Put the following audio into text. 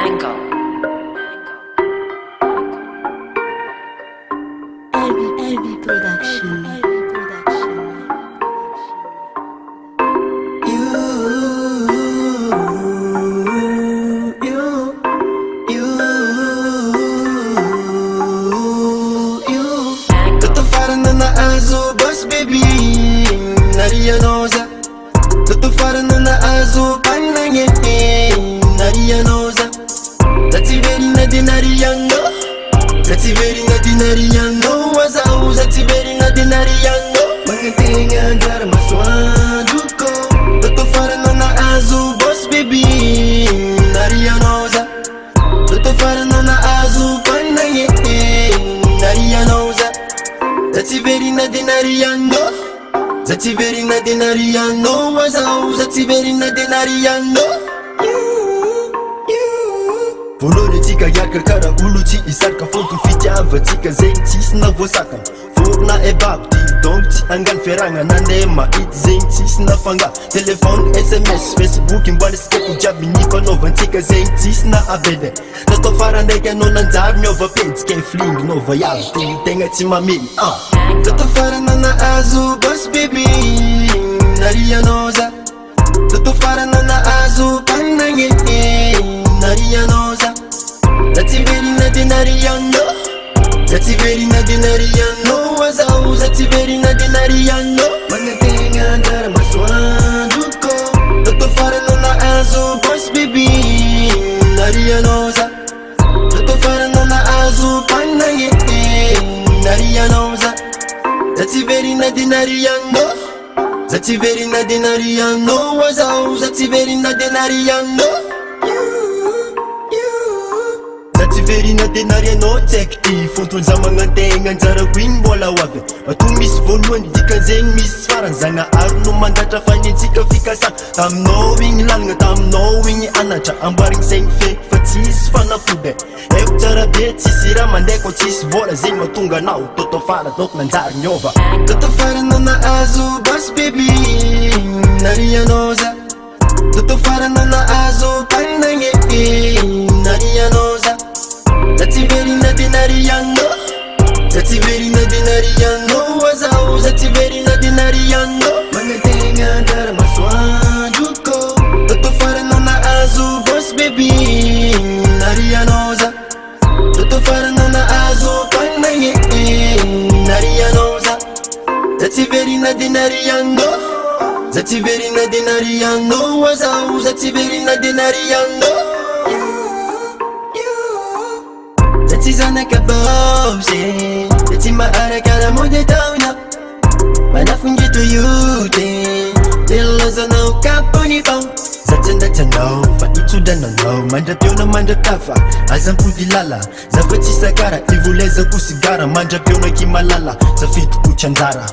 Mango. RB Production. Toto farana na azo boss baby Narianoza Toto farana na azo panange Narianoza Zati veri na dinariano Zati veri na dinariano Wazau zati veri na dinariano Mangatenga ndara maswaduko Toto farana na azo boss baby Narianoza Toto farana na azo panange Narianoza Zati veri na dinariano Zati veri na dinariano Wazau zati veri na dinariano Volonitsika iaraka kara olo tsy isaraka fonto fitiavatsika zegny tsisy na voasaka vorona ebako ty donc tsy angano fiaragna nandeha mahity zegny tsisy na fanga telefone sms facebook mbola sikako jiaby nifanaovantsika zegny tsisy na abede tatao fara ndraiky anao nanjary miova petsika flingy nova avy teny tegna tsy mamely tatao farana na azo boss baby Narianoza tatao farana na azo panagny Narianoza Zati veri na dinariano Zati veri na dinariano Wazau zati veri na dinariano Mangatenga ndara maswaduko Toto farana na azo boss baby Narianoza Toto farana na azo panange Narianoza Zati veri na dinariano Zati veri na dinariano Wazau zati veri na dinariano Zati veri na dinariano tseky ty fontony za magnantegna anjara koigny mbola hoavy Mato misy voalohany dikanzegny misy farany Zagnahary no mandatra fanentsika fikasana Taminao igny lalagna taminao igny anatra Amboarigny zegny feky fa tsisy fanafody Eko tsara be tsisy raha mandeha ko tsisy vola Zegny mahatonga anao toto fara donc nanjary miova Toto farana na azo boss baby Narianoza Toto farana na azo panagny Narianoza Zati veri na dinariano Zati veri na dinariano Wazau zati veri na dinariano Mangatenga ndara maswaduko Toto farana na azo boss baby Narianoza Toto farana na azo panagny Narianoza Zati veri na dinariano Zati veri na dinariano Wazau zati veri na dinariano Zati zanaka bose Zati maaraka na mode tauna Manafungi to you te Deloza na ukaponi pao Zati ndatanao Fa ituda na nao Manda piona manda tafa Azampudi lala Zafati sakara Ivuleza kusigara Manda piona kimalala Zafitu kuchandara